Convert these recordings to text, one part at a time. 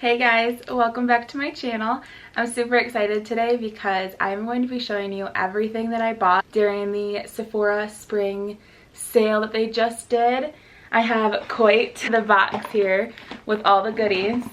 Hey guys, welcome back to my channel. I'm super excited today because I'm going to be showing you everything that I bought during the Sephora spring sale that they just did. I have quite the box here with all the goodies.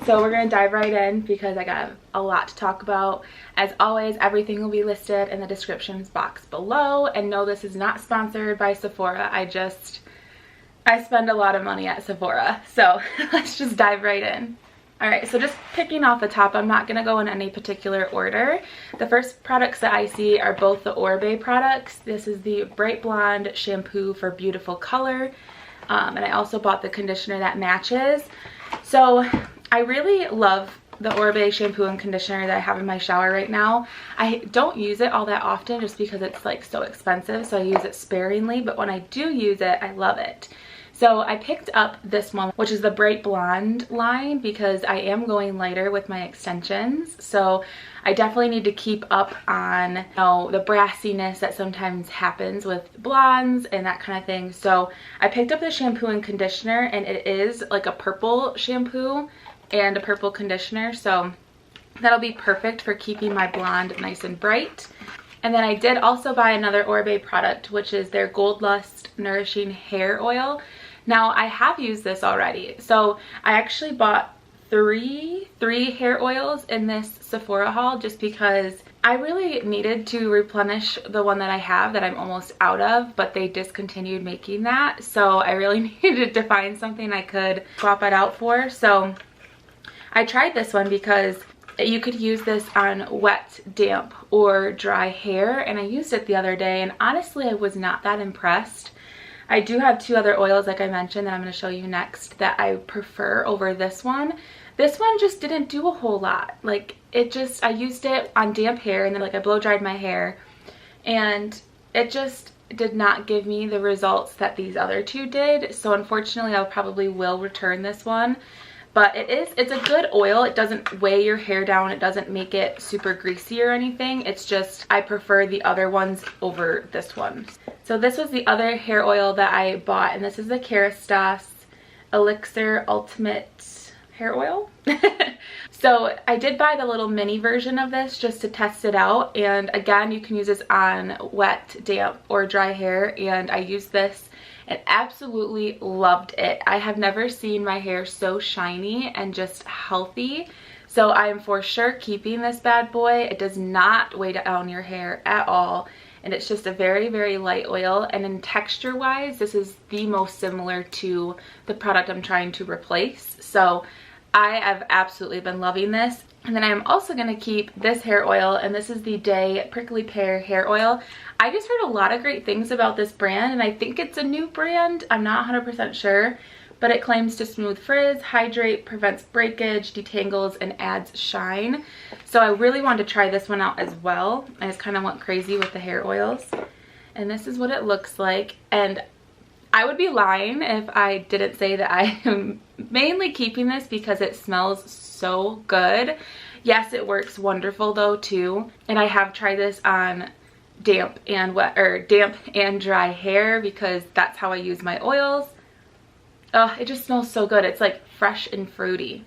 So we're going to dive right in because I got a lot to talk about. As always, everything will be listed in the descriptions box below. And no, this is not sponsored by Sephora. I spend a lot of money at Sephora. So let's just dive right in. Alright, so just picking off the top, I'm not going to go in any particular order. The first products that I see are both the Oribe products. This is the Bright Blonde shampoo for beautiful color. And I also bought the conditioner that matches. So I really love the Oribe shampoo and conditioner that I have in my shower right now. I don't use it all that often just because it's like so expensive, so I use it sparingly, but when I do use it, I love it. So I picked up this one, which is the Bright Blonde line, because I am going lighter with my extensions. So I definitely need to keep up on, you know, the brassiness that sometimes happens with blondes and that kind of thing. So I picked up the shampoo and conditioner, and it is like a purple shampoo and a purple conditioner. So that'll be perfect for keeping my blonde nice and bright. And then I did also buy another Oribe product, which is their Gold Lust Nourishing Hair Oil. Now, I have used this already. So I actually bought three hair oils in this Sephora haul just because I really needed to replenish the one that I have that I'm almost out of, but they discontinued making that. So I really needed to find something I could swap it out for. So I tried this one because you could use this on wet, damp, or dry hair, and I used it the other day, and honestly I was not that impressed. I do have two other oils, like I mentioned, that I'm going to show you next that I prefer over this one. This one just didn't do a whole lot. Like, I used it on damp hair, and then like I blow dried my hair, and it just did not give me the results that these other two did. So unfortunately I probably will return this one. But it's a good oil. It doesn't weigh your hair down. It doesn't make it super greasy or anything. It's just, I prefer the other ones over this one. So this was the other hair oil that I bought, and this is the Kerastase Elixir Ultimate Hair Oil. So I did buy the little mini version of this just to test it out. And again, you can use this on wet, damp, or dry hair. And I used this and absolutely loved it. I have never seen my hair so shiny and just healthy. So I am for sure keeping this bad boy. It does not weigh down your hair at all. And it's just a very, very light oil. And in texture wise, this is the most similar to the product I'm trying to replace. So I have absolutely been loving this. And then I'm also going to keep this hair oil, and this is the Day Prickly Pear Hair Oil. I just heard a lot of great things about this brand, and I think it's a new brand. I'm not 100% sure, but it claims to smooth frizz, hydrate, prevents breakage, detangles, and adds shine. So I really wanted to try this one out as well. I just kind of went crazy with the hair oils. And this is what it looks like. And I would be lying if I didn't say that I am mainly keeping this because it smells so good. Yes, it works wonderful though too. And I have tried this on damp and wet, or damp and dry hair, because that's how I use my oils. Oh, it just smells so good. It's like fresh and fruity.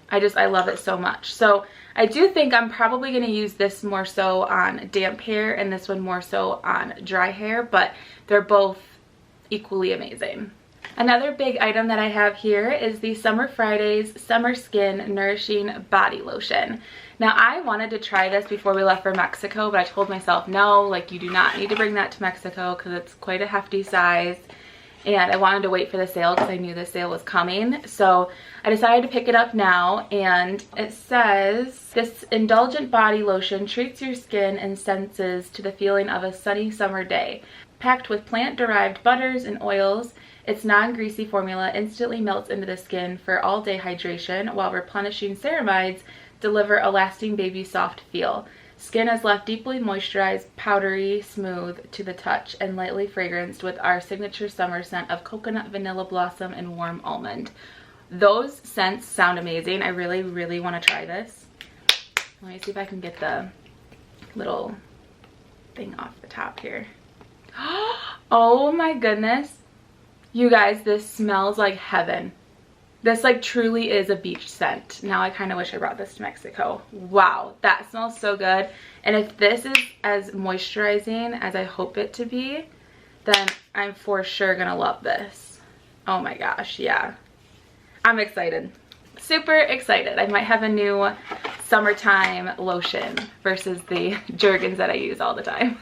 I love it so much. So I do think I'm probably going to use this more so on damp hair and this one more so on dry hair, but they're both equally amazing. Another big item that I have here is the Summer Fridays Summer Skin Nourishing Body Lotion. Now, I wanted to try this before we left for Mexico, but I told myself, no, like, you do not need to bring that to Mexico because it's quite a hefty size. And I wanted to wait for the sale because I knew the sale was coming. So I decided to pick it up now, and it says, this indulgent body lotion treats your skin and senses to the feeling of a sunny summer day. Packed with plant-derived butters and oils, its non-greasy formula instantly melts into the skin for all-day hydration, while replenishing ceramides deliver a lasting baby soft feel. Skin is left deeply moisturized, powdery, smooth to the touch, and lightly fragranced with our signature summer scent of coconut, vanilla blossom, and warm almond. Those scents sound amazing. I really, really want to try this. Let me see if I can get the little thing off the top here. Oh my goodness. You guys, this smells like heaven. This like truly is a beach scent. Now I kind of wish I brought this to Mexico. Wow, that smells so good. And if this is as moisturizing as I hope it to be, then I'm for sure gonna love this. Oh my gosh, yeah. I'm excited. Super excited. I might have a new summertime lotion versus the Jergens that I use all the time.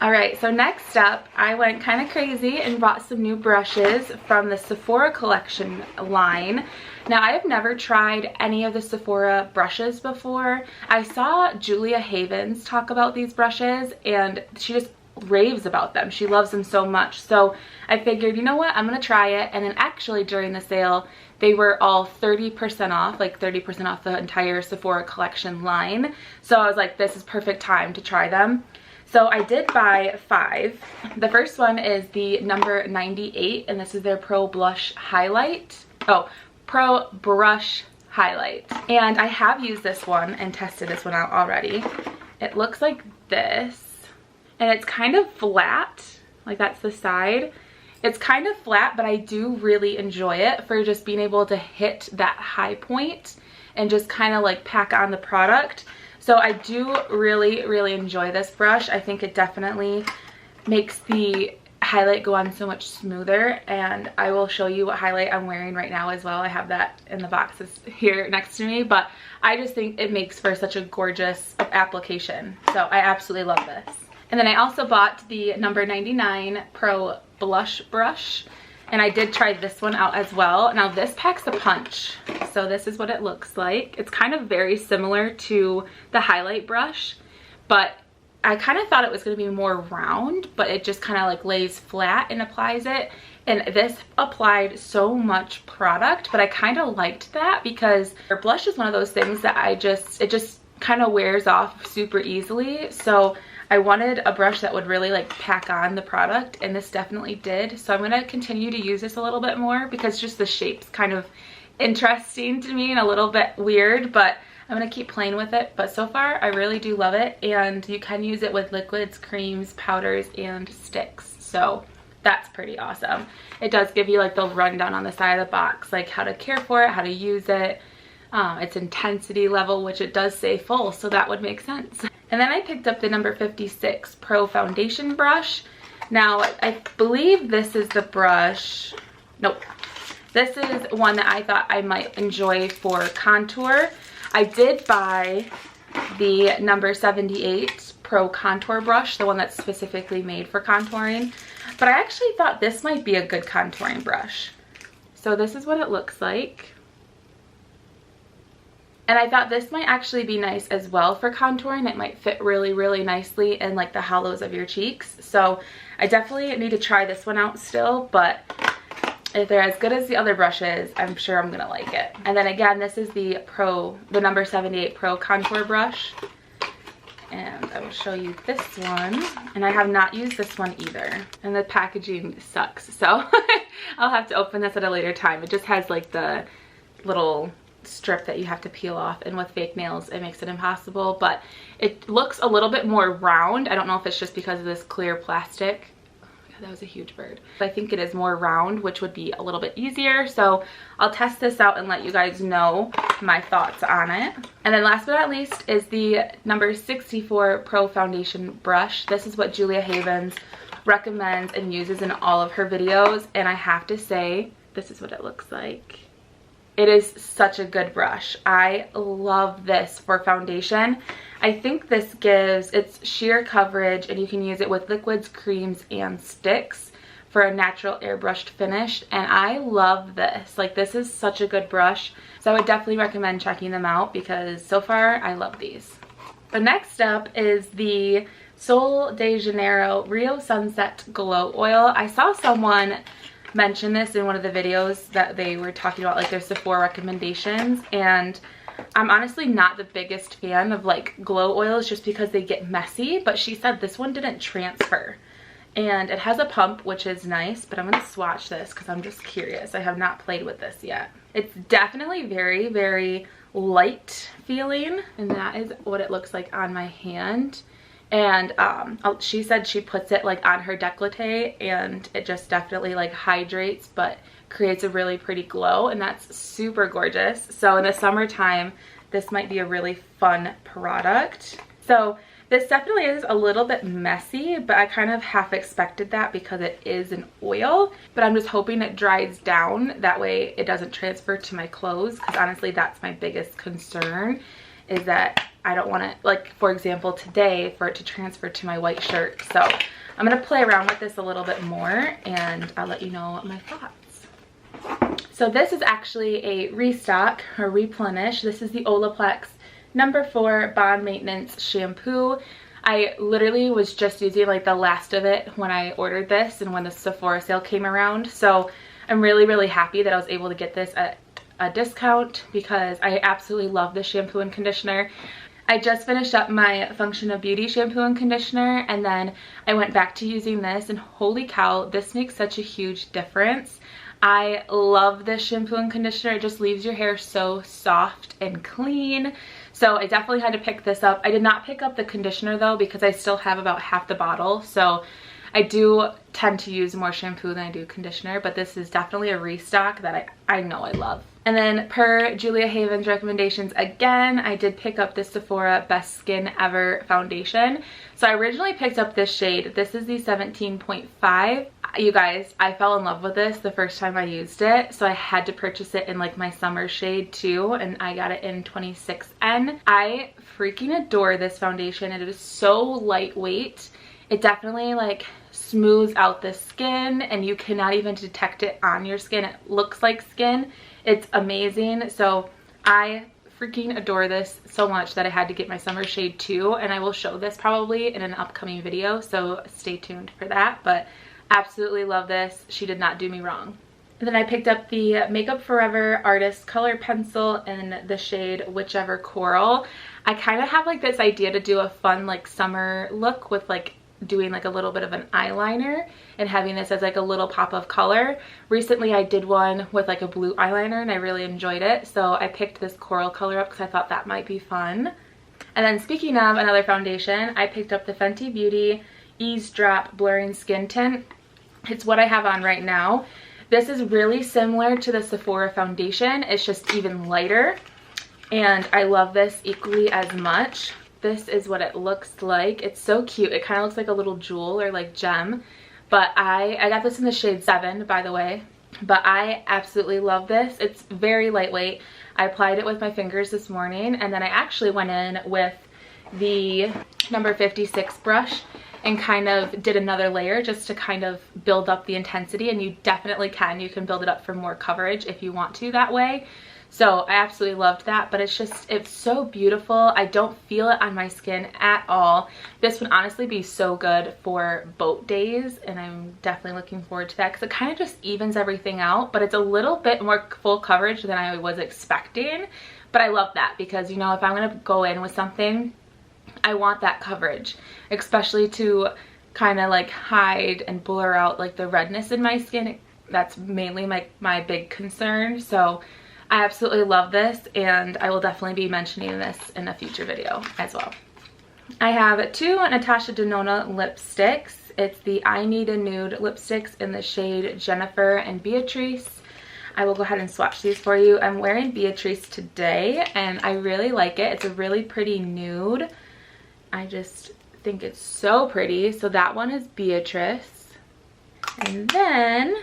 All right, so next up, I went kind of crazy and bought some new brushes from the Sephora collection line. Now, I have never tried any of the Sephora brushes before. I saw Julia Havens talk about these brushes and she just raves about them. She loves them so much. So I figured, you know what, I'm gonna try it. And then actually during the sale, they were all 30% off, like 30% off the entire Sephora collection line. So I was like, this is perfect time to try them. So I did buy 5. The first one is the number 98, and this is their Pro Blush Highlight. Oh, Pro Brush Highlight. And I have used this one and tested this one out already. It looks like this, and it's kind of flat, like that's the side. It's kind of flat, but I do really enjoy it for just being able to hit that high point and just kind of like pack on the product. So I do really, really enjoy this brush. I think it definitely makes the highlight go on so much smoother, and I will show you what highlight I'm wearing right now as well. I have that in the boxes here next to me, but I just think it makes for such a gorgeous application. So I absolutely love this. And then I also bought the number 99 Pro Blush Brush, and I did try this one out as well. Now this packs a punch. So this is what it looks like. It's kind of very similar to the highlight brush, but I kind of thought it was going to be more round, but it just kind of like lays flat and applies it. And this applied so much product, but I kind of liked that because our blush is one of those things that it just kind of wears off super easily. So I wanted a brush that would really like pack on the product, and this definitely did. So I'm going to continue to use this a little bit more because just the shape's kind of interesting to me and a little bit weird, but I'm going to keep playing with it. But so far I really do love it, and you can use it with liquids, creams, powders, and sticks. So that's pretty awesome. It does give you like the rundown on the side of the box, like how to care for it, how to use it, its intensity level, which it does say full, so that would make sense. And then I picked up the number 56 Pro Foundation Brush. Now, I believe this is the brush. Nope. This is one that I thought I might enjoy for contour. I did buy the number 78 Pro Contour Brush, the one that's specifically made for contouring. But I actually thought this might be a good contouring brush. So this is what it looks like. And I thought this might actually be nice as well for contouring. It might fit really, really nicely in like the hollows of your cheeks. So I definitely need to try this one out still, but if they're as good as the other brushes, I'm sure I'm gonna like it. And then again, this is the number 78 Pro Contour Brush. And I will show you this one. And I have not used this one either. And the packaging sucks, so I'll have to open this at a later time. It just has like the little strip that you have to peel off, and with fake nails it makes it impossible, but it looks a little bit more round. I don't know if it's just because of this clear plastic. Oh my God, that was a huge bird. I think it is more round, which would be a little bit easier, so I'll test this out and let you guys know my thoughts on it. And then last but not least is the number 64 Pro Foundation Brush. This is what Julia Havens recommends and uses in all of her videos, and I have to say, this is what it looks like. It is such a good brush. I love this for foundation. I think this gives its sheer coverage, and you can use it with liquids, creams, and sticks for a natural airbrushed finish. And I love this. Like, this is such a good brush. So I would definitely recommend checking them out because so far I love these. The next up is the Sol de Janeiro Rio Sunset Glow Oil. I saw someone mention this in one of the videos that they were talking about like their Sephora recommendations, and I'm honestly not the biggest fan of like glow oils just because they get messy, but she said this one didn't transfer, and it has a pump, which is nice. But I'm gonna swatch this because I'm just curious. I have not played with this yet. It's definitely very, very light feeling, and that is what it looks like on my hand. And she said she puts it like on her décolleté, and it just definitely like hydrates but creates a really pretty glow, and that's super gorgeous. So in the summertime, this might be a really fun product. So this definitely is a little bit messy, but I kind of half expected that because it is an oil, but I'm just hoping it dries down. That way it doesn't transfer to my clothes, because honestly, that's my biggest concern, is that I don't want it, like for example today, for it to transfer to my white shirt. So I'm gonna play around with this a little bit more and I'll let you know my thoughts. So this is actually a restock or replenish. This is the Olaplex number 4 Bond Maintenance Shampoo. I literally was just using like the last of it when I ordered this and when the Sephora sale came around. So I'm really happy that I was able to get this at a discount, because I absolutely love this shampoo and conditioner. I just finished up my Function of Beauty shampoo and conditioner, and then I went back to using this, and holy cow, this makes such a huge difference. I love this shampoo and conditioner. It just leaves your hair so soft and clean. So I definitely had to pick this up. I did not pick up the conditioner though, because I still have about half the bottle. So I do tend to use more shampoo than I do conditioner, but this is definitely a restock that I know I love. And then per Julia Haven's recommendations again, I did pick up the Sephora Best Skin Ever foundation. So I originally picked up this shade. This is the 17.5. You guys, I fell in love with this the first time I used it, so I had to purchase it in like my summer shade too, and I got it in 26N. I freaking adore this foundation. It is so lightweight. It definitely like smooths out the skin, and you cannot even detect it on your skin. It looks like skin. It's amazing. So I freaking adore this so much that I had to get my summer shade too, and I will show this probably in an upcoming video, so stay tuned for that. But absolutely love this. She did not do me wrong. And then I picked up the Makeup Forever Artist Color Pencil in the shade Whichever Coral. I kind of have like this idea to do a fun like summer look with like doing like a little bit of an eyeliner and having this as like a little pop of color. Recently I did one with like a blue eyeliner and I really enjoyed it, so I picked this coral color up because I thought that might be fun. And then speaking of another foundation, I picked up the Fenty Beauty Eavesdrop Blurring Skin Tint. It's what I have on right now. This is really similar to the Sephora foundation. It's just even lighter, and I love this equally as much. This is what it looks like. It's so cute. It kind of looks like a little jewel or like gem. But I got this in the shade 7, by the way. But I absolutely love this. It's very lightweight. I applied it with my fingers this morning, and then I actually went in with the number 56 brush and kind of did another layer just to kind of build up the intensity, and you definitely can. You can build it up for more coverage if you want to that way. So I absolutely loved that, but it's so beautiful. I don't feel it on my skin at all. This would honestly be so good for boat days, and I'm definitely looking forward to that because it kind of just evens everything out, but it's a little bit more full coverage than I was expecting. But I love that because, you know, if I'm going to go in with something, I want that coverage, especially to kind of like hide and blur out like the redness in my skin. That's mainly my big concern. So I absolutely love this, and I will definitely be mentioning this in a future video as well. I have 2 Natasha Denona lipsticks. It's the I Need a Nude lipsticks in the shade Jennifer and Beatrice. I will go ahead and swatch these for you. I'm wearing Beatrice today, and I really like it. It's a really pretty nude. I just think it's so pretty. So that one is Beatrice. And then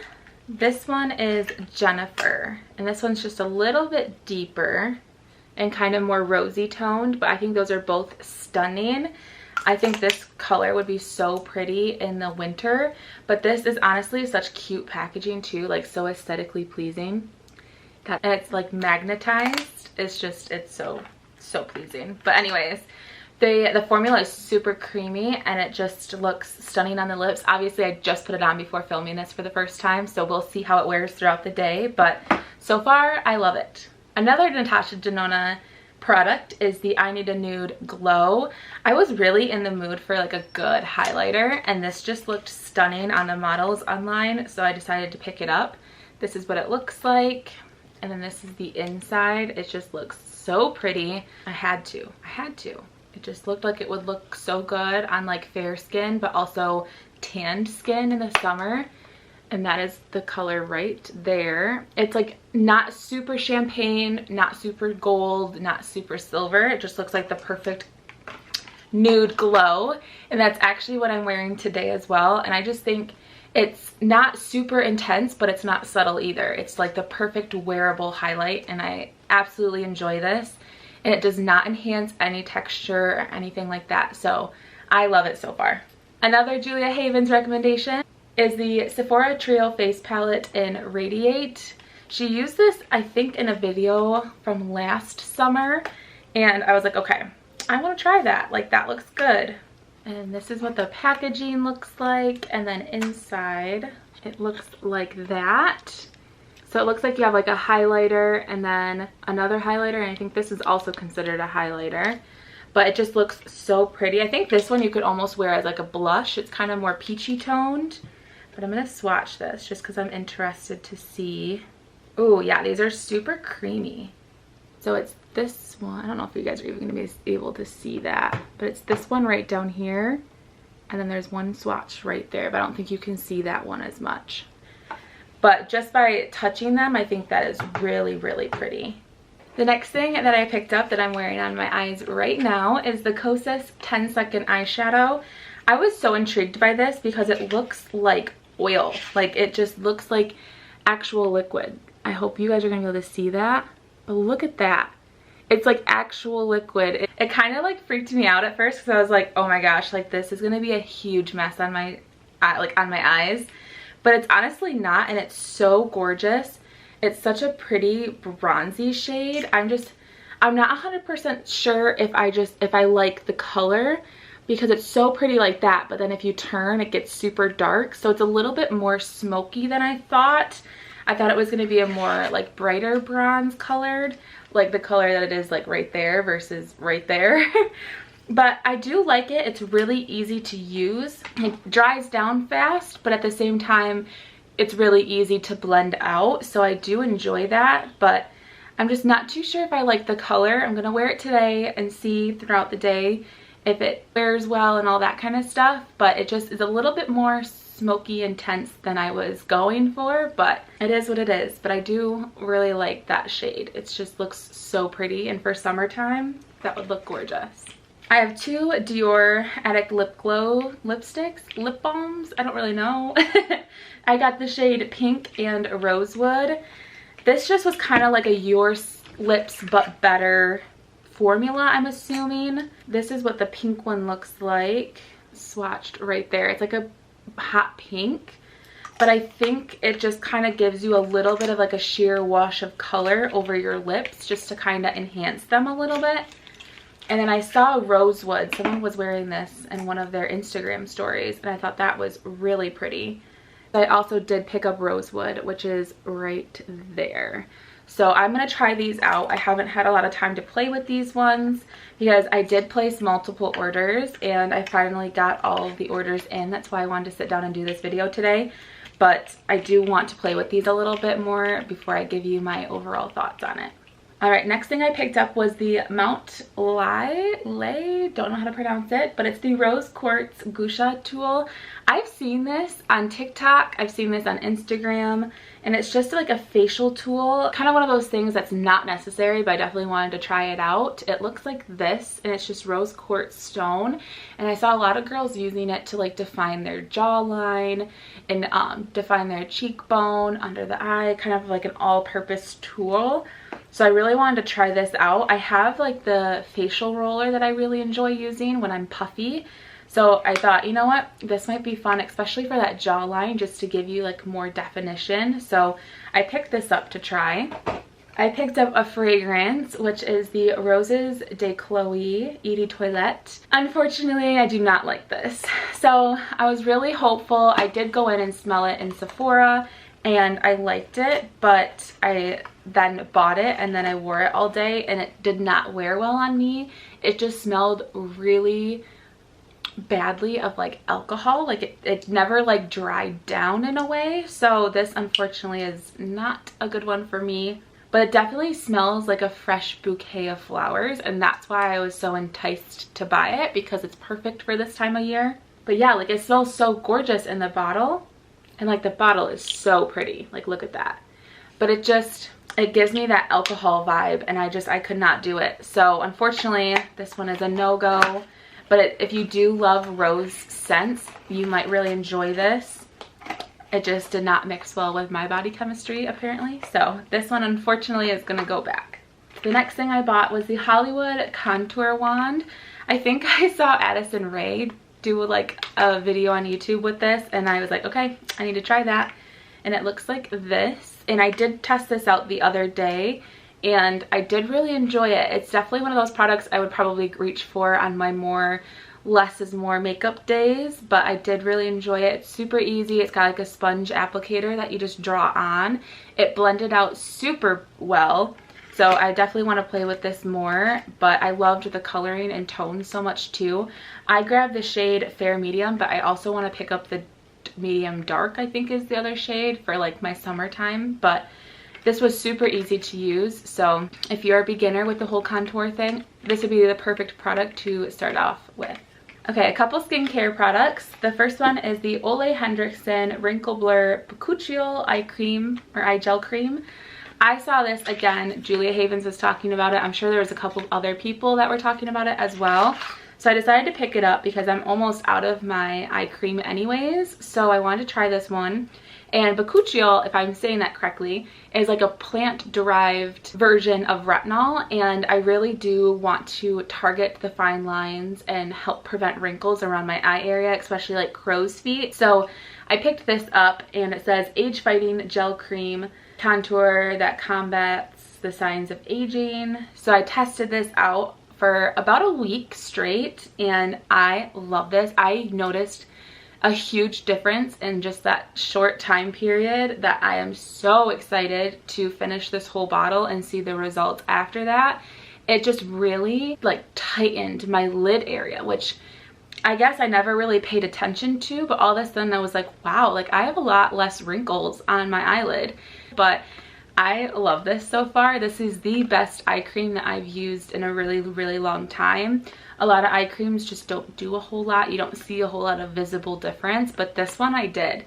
this one is Jennifer, and this one's just a little bit deeper and kind of more rosy toned, but I think those are both stunning. I think this color would be so pretty in the winter, but this is honestly such cute packaging too, like so aesthetically pleasing. And it's like magnetized. It's so pleasing. But anyways, the formula is super creamy, and it just looks stunning on the lips. Obviously, I just put it on before filming this for the first time, so we'll see how it wears throughout the day. But so far, I love it. Another Natasha Denona product is the I Need a Nude Glow. I was really in the mood for like a good highlighter, and this just looked stunning on the models online, so I decided to pick it up. This is what it looks like, and then this is the inside. It just looks so pretty. I had to. It just looked like it would look so good on like fair skin, but also tanned skin in the summer. and that is the color right there. It's like not super champagne, not super gold, not super silver. It just looks like the perfect nude glow, and that's actually what I'm wearing today as well. And I just think it's not super intense, but it's not subtle either. It's like the perfect wearable highlight, and I absolutely enjoy this. And it does not enhance any texture or anything like that, so I love it so far. Another Julia Havens recommendation is the Sephora Trio Face Palette in Radiate. She used this, I think, in a video from last summer, and I was like, okay, I want to try that. Like, that looks good. And this is what the packaging looks like, and then inside it looks like that. So it looks like you have like a highlighter and then another highlighter, and I think this is also considered a highlighter, but it just looks so pretty. I think this one you could almost wear as like a blush. It's kind of more peachy toned, but I'm gonna swatch this just because I'm interested to see. Oh yeah, these are super creamy. So it's this one. I don't know if you guys are even going to be able to see that, but it's this one right down here, and then there's one swatch right there, but I don't think you can see that one as much. But just by touching them, I think that is really, really pretty. The next thing that I picked up that I'm wearing on my eyes right now is the Kosas 10-second eyeshadow. I was so intrigued by this because it looks like oil. Like, it just looks like actual liquid. I hope you guys are going to be able to see that. But look at that. It's like actual liquid. It kind of like freaked me out at first because I was like, oh my gosh, like this is gonna be a huge mess on my eyes. But it's honestly not, and it's so gorgeous. It's such a pretty bronzy shade. I'm not 100% sure if I like the color, because it's so pretty like that, but then if you turn, it gets super dark. So it's a little bit more smoky than I thought. I thought it was going to be a more like brighter bronze colored, like the color that it is like right there versus right there. But I do like it. It's really easy to use. It dries down fast, but at the same time, it's really easy to blend out. So I do enjoy that, but I'm just not too sure if I like the color. I'm going to wear it today and see throughout the day if it wears well and all that kind of stuff. But it just is a little bit more smoky intense than I was going for, but it is what it is. But I do really like that shade. It just looks so pretty, and for summertime that would look gorgeous. I have two Dior Addict Lip Glow lipsticks, lip balms, I don't really know. I got the shade Pink and Rosewood. This just was kind of like a Your Lips But Better formula, I'm assuming. This is what the pink one looks like, swatched right there. It's like a hot pink, but I think it just kind of gives you a little bit of like a sheer wash of color over your lips just to kind of enhance them a little bit. And then I saw Rosewood. Someone was wearing this in one of their Instagram stories, and I thought that was really pretty. I also did pick up Rosewood, which is right there. So I'm going to try these out. I haven't had a lot of time to play with these ones because I did place multiple orders, and I finally got all of the orders in. That's why I wanted to sit down and do this video today. But I do want to play with these a little bit more before I give you my overall thoughts on it. Alright, next thing I picked up was the Mount Lay, don't know how to pronounce it, but it's the Rose Quartz Gusha tool. I've seen this on TikTok, I've seen this on Instagram, and it's just like a facial tool. Kind of one of those things that's not necessary, but I definitely wanted to try it out. It looks like this, and it's just rose quartz stone, and I saw a lot of girls using it to like define their jawline and define their cheekbone, under the eye, kind of like an all-purpose tool. So I really wanted to try this out. I have like the facial roller that I really enjoy using when I'm puffy. So I thought, you know what, this might be fun, especially for that jawline, just to give you like more definition. So I picked this up to try. I picked up a fragrance, which is the Roses de Chloe Eau de Toilette. Unfortunately, I do not like this. So I was really hopeful. I did go in and smell it in Sephora, and I liked it, but I then bought it and then I wore it all day, and it did not wear well on me. It just smelled really badly of like alcohol. Like it never like dried down in a way. So this unfortunately is not a good one for me, but it definitely smells like a fresh bouquet of flowers, and that's why I was so enticed to buy it, because it's perfect for this time of year. But yeah, like it smells so gorgeous in the bottle. And like the bottle is so pretty. Like look at that. But it gives me that alcohol vibe, and I could not do it. So unfortunately, this one is a no-go. But if you do love rose scents, you might really enjoy this. It just did not mix well with my body chemistry, apparently. So this one, unfortunately, is gonna go back. The next thing I bought was the Hollywood Contour Wand. I think I saw Addison Rae do like a video on YouTube with this, and I was like, okay, I need to try that. And it looks like this. And I did test this out the other day, and I did really enjoy it. It's definitely one of those products I would probably reach for on my more less is more makeup days, but I did really enjoy it. It's super easy. It's got like a sponge applicator that you just draw on. It blended out super well, so I definitely want to play with this more, but I loved the coloring and tone so much too. I grabbed the shade Fair Medium, but I also want to pick up the Medium Dark, I think is the other shade, for like my summertime. But this was super easy to use, so if you're a beginner with the whole contour thing, this would be the perfect product to start off with. Okay, a couple skincare products. The first one is the Ole Henriksen Wrinkle Blur Bakuchiol Eye Cream, or Eye Gel Cream. I saw this again, Julia Havens was talking about it. I'm sure there was a couple other people that were talking about it as well. So I decided to pick it up because I'm almost out of my eye cream anyways. So I wanted to try this one. And bakuchiol, if I'm saying that correctly, is like a plant-derived version of retinol, and I really do want to target the fine lines and help prevent wrinkles around my eye area, especially like crow's feet. So I picked this up, and it says age-fighting gel cream contour that combats the signs of aging. So I tested this out for about a week straight, and I love this. I noticed a huge difference in just that short time period that I am so excited to finish this whole bottle and see the results after that. It just really like tightened my lid area, which I guess I never really paid attention to, but all of a sudden I was like, wow, like I have a lot less wrinkles on my eyelid. But I love this so far. This is the best eye cream that I've used in a really, really long time. A lot of eye creams just don't do a whole lot. You don't see a whole lot of visible difference, but this one I did.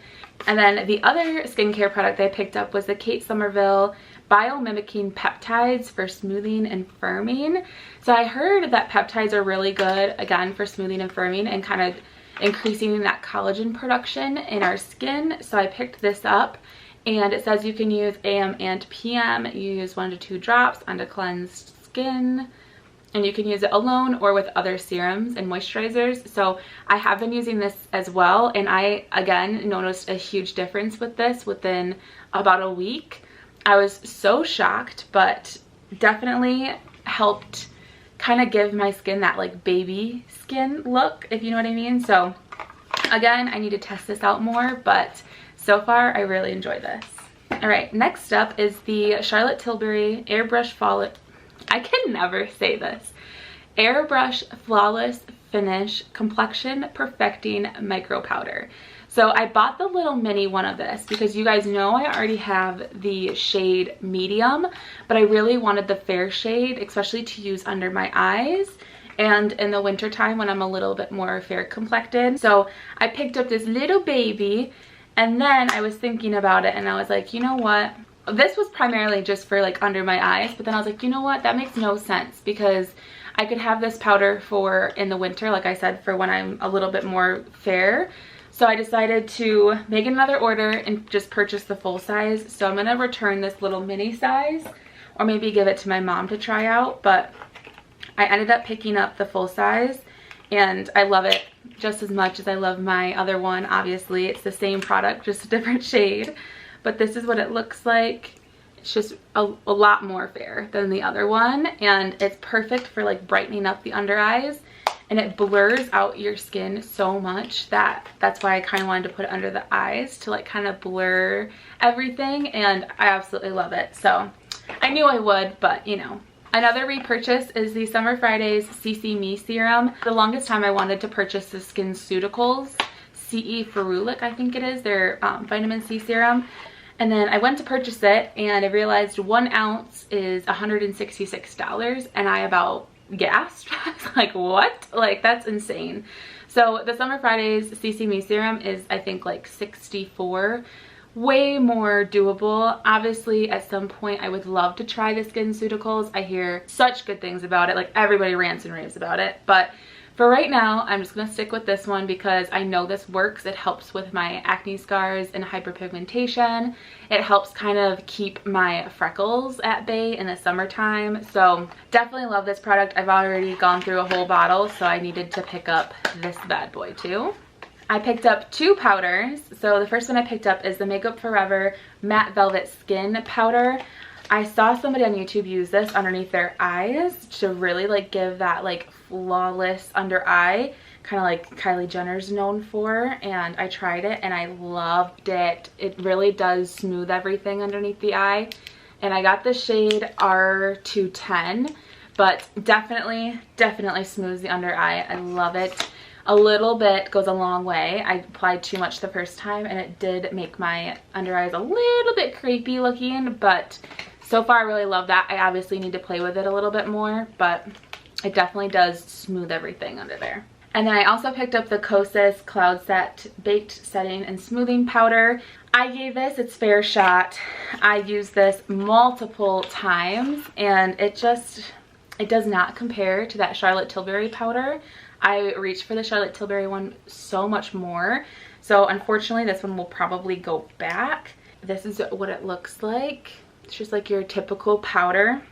And then the other skincare product I picked up was the Kate Somerville Biomimicking Peptides for smoothing and firming. So I heard that peptides are really good, again, for smoothing and firming and kind of increasing that collagen production in our skin. So I picked this up, and it says you can use AM and PM. You use 1 to 2 drops on a cleansed skin, and you can use it alone or with other serums and moisturizers. So I have been using this as well, and I again noticed a huge difference with this within about a week. I was so shocked, but definitely helped kind of give my skin that like baby skin look, if you know what I mean. So again, I need to test this out more, but so far I really enjoy this. All right, next up is the Charlotte Tilbury Airbrush Flawless, I can never say this, Airbrush Flawless Finish Complexion Perfecting Micro Powder. So I bought the little mini one of this because you guys know I already have the shade medium, but I really wanted the fair shade, especially to use under my eyes and in the winter time when I'm a little bit more fair complected. So I picked up this little baby, and then I was thinking about it and I was like, you know what? This was primarily just for like under my eyes, but then I was like, you know what? That makes no sense because I could have this powder for in the winter, like I said, for when I'm a little bit more fair. So I decided to make another order and just purchase the full size. So I'm gonna return this little mini size, or maybe give it to my mom to try out, but I ended up picking up the full size, and I love it just as much as I love my other one. Obviously, it's the same product, just a different shade, but this is what it looks like. It's just a lot more fair than the other one, and it's perfect for like brightening up the under eyes, and it blurs out your skin so much that's why I kind of wanted to put it under the eyes to like kind of blur everything, and I absolutely love it. So I knew I would, but you know. Another repurchase is the Summer Fridays CC Me Serum. The longest time I wanted to purchase the SkinCeuticals CE Ferulic, I think it is, their vitamin C serum. And then I went to purchase it, and I realized 1 ounce is $166, and I about gasped. I was like, what? Like, that's insane. So the Summer Fridays CC Me serum is, I think, like $64. Way more doable. Obviously, at some point I would love to try the SkinCeuticals. I hear such good things about it. Like, everybody rants and raves about it. But for right now, I'm just gonna stick with this one because I know this works. It helps with my acne scars and hyperpigmentation. It helps kind of keep my freckles at bay in the summertime. So definitely love this product. I've already gone through a whole bottle, so I needed to pick up this bad boy too. I picked up 2 powders. So the first one I picked up is the Makeup Forever Matte Velvet Skin Powder. I saw somebody on YouTube use this underneath their eyes to really like give that like flawless under eye, kind of like Kylie Jenner's known for, and I tried it and I loved it. It really does smooth everything underneath the eye, and I got the shade R210, but definitely smooths the under eye. I love it. A little bit goes a long way. I applied too much the first time and it did make my under eyes a little bit creepy looking, but so far I really love that. I obviously need to play with it a little bit more, but it definitely does smooth everything under there. And then I also picked up the Kosas Cloud Set Baked Setting and Smoothing Powder. I gave this its fair shot. I used this multiple times and it does not compare to that Charlotte Tilbury powder. I reached for the Charlotte Tilbury one so much more. So unfortunately this one will probably go back. This is what it looks like. It's just like your typical powder,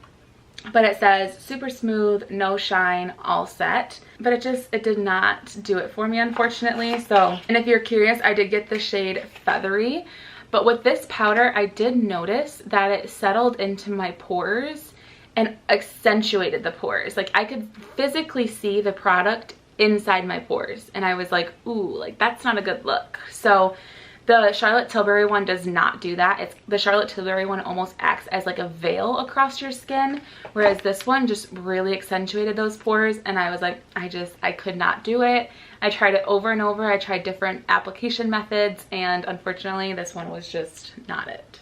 but it says super smooth, no shine, all set. But it did not do it for me, unfortunately. So, and if you're curious, I did get the shade Feathery, but with this powder, I did notice that it settled into my pores and accentuated the pores. Like, I could physically see the product inside my pores, and I was like, ooh, like that's not a good look. So the Charlotte Tilbury one does not do that. The Charlotte Tilbury one almost acts as like a veil across your skin, whereas this one just really accentuated those pores, and I was like, I could not do it. I tried it over and over. I tried different application methods, and unfortunately this one was just not it.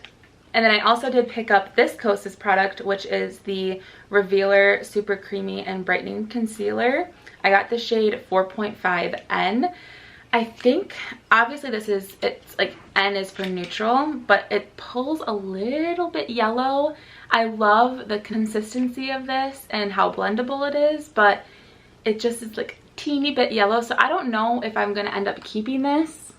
And then I also did pick up this Kosas product, which is the Revealer Super Creamy and Brightening Concealer. I got the shade 4.5N. I think, obviously it's like N is for neutral, but it pulls a little bit yellow. I love the consistency of this and how blendable it is, but it just is like a teeny bit yellow. So I don't know if I'm going to end up keeping this.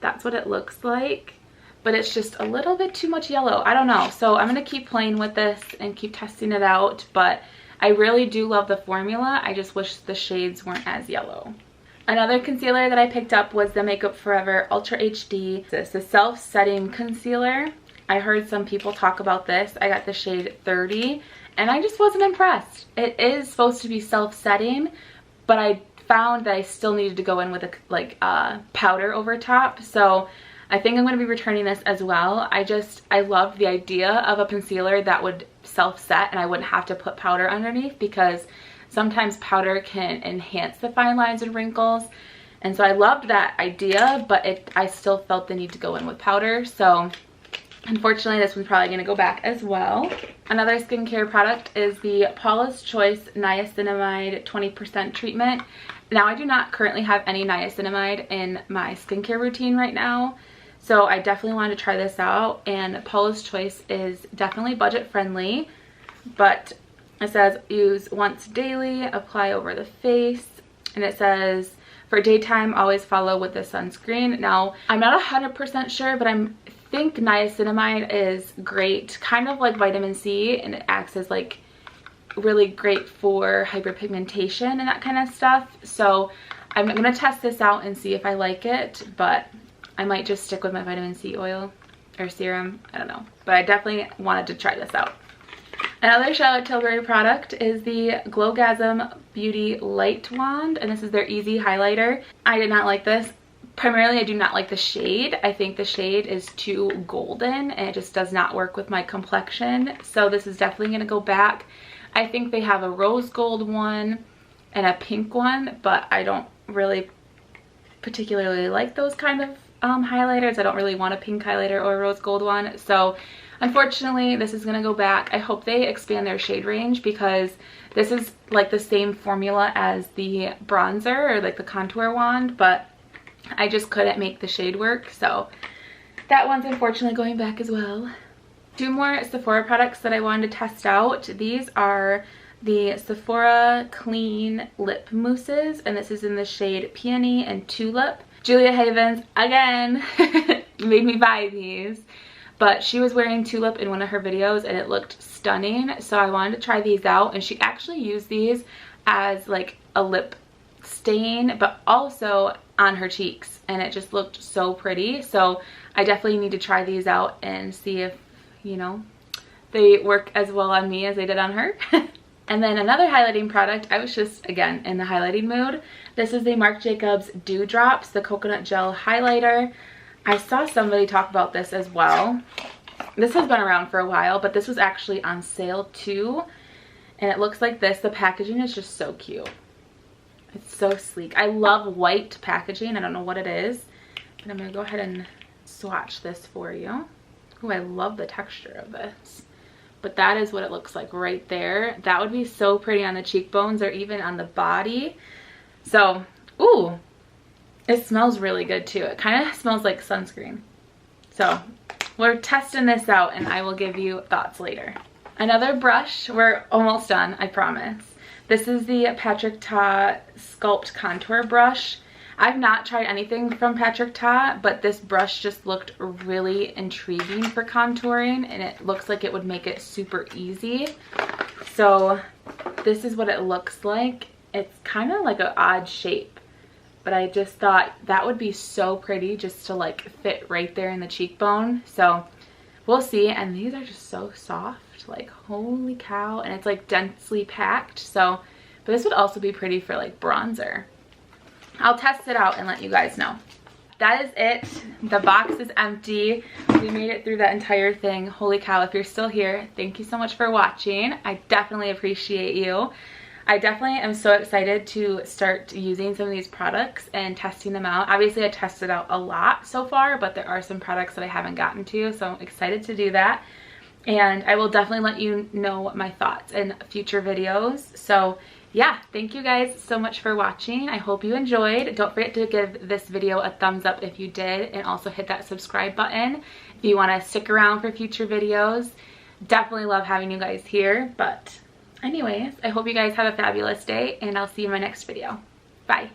That's what it looks like, but it's just a little bit too much yellow. I don't know. So I'm going to keep playing with this and keep testing it out, but I really do love the formula. I just wish the shades weren't as yellow. Another concealer that I picked up was the Makeup Forever Ultra HD. This is a self-setting concealer. I heard some people talk about this. I got the shade 30 and I just wasn't impressed. It is supposed to be self-setting, but I found that I still needed to go in with a powder over top. So I think I'm going to be returning this as well. I love the idea of a concealer that would self-set and I wouldn't have to put powder underneath, because sometimes powder can enhance the fine lines and wrinkles. And so I loved that idea, but I still felt the need to go in with powder. So unfortunately, this one's probably going to go back as well. Another skincare product is the Paula's Choice Niacinamide 20% treatment. Now, I do not currently have any niacinamide in my skincare routine right now, so I definitely wanted to try this out. And Paula's Choice is definitely budget friendly, but it says use once daily, apply over the face, and it says for daytime always follow with the sunscreen. Now, I'm not 100% sure, but I think niacinamide is great, kind of like vitamin C, and it acts as like really great for hyperpigmentation and that kind of stuff. So I'm gonna test this out and see if I like it, but I might just stick with my vitamin C oil or serum, I don't know. But I definitely wanted to try this out. Another Charlotte Tilbury product is the Glowgasm Beauty Light Wand, and this is their Easy Highlighter. I did not like this. Primarily, I do not like the shade. I think the shade is too golden and it just does not work with my complexion. So this is definitely going to go back. I think they have a rose gold one and a pink one, but I don't really particularly like those kind of highlighters. I don't really want a pink highlighter or a rose gold one. So Unfortunately, this is gonna go back. I hope they expand their shade range because this is like the same formula as the bronzer or like the contour wand, but I just couldn't make the shade work, so that one's unfortunately going back as well. 2 more Sephora products that I wanted to test out. These are the Sephora Clean Lip Mousses, and this is in the shade Peony and Tulip. Julia Havens, again, made me buy these, but she was wearing Tulip in one of her videos and it looked stunning, so I wanted to try these out. And she actually used these as like a lip stain, but also on her cheeks, and it just looked so pretty. So I definitely need to try these out and see if, you know, they work as well on me as they did on her. And then another highlighting product, I was just, again, in the highlighting mood. This is the Marc Jacobs Dew Drops, the Coconut Gel Highlighter. I saw somebody talk about this as well. This has been around for a while, but this was actually on sale too. And it looks like this. The packaging is just so cute. It's so sleek. I love white packaging. I don't know what it is, but I'm gonna go ahead and swatch this for you. Ooh, I love the texture of this. But that is what it looks like right there. That would be so pretty on the cheekbones or even on the body. So, ooh, it smells really good too. It kind of smells like sunscreen. So we're testing this out and I will give you thoughts later. Another brush, we're almost done, I promise. This is the Patrick Ta Sculpt Contour Brush. I've not tried anything from Patrick Ta, but this brush just looked really intriguing for contouring, and it looks like it would make it super easy. So this is what it looks like. It's kind of like an odd shape, but I just thought that would be so pretty just to like fit right there in the cheekbone. So we'll see. And these are just so soft, like holy cow. And it's like densely packed. So, but this would also be pretty for like bronzer. I'll test it out and let you guys know. That is it. The box is empty. We made it through that entire thing. Holy cow, if you're still here, thank you so much for watching. I definitely appreciate you. I definitely am so excited to start using some of these products and testing them out. Obviously, I tested out a lot so far, but there are some products that I haven't gotten to, so I'm excited to do that. And I will definitely let you know my thoughts in future videos. So yeah, thank you guys so much for watching. I hope you enjoyed. Don't forget to give this video a thumbs up if you did, and also hit that subscribe button if you want to stick around for future videos. Definitely love having you guys here. But anyways, I hope you guys have a fabulous day, and I'll see you in my next video. Bye.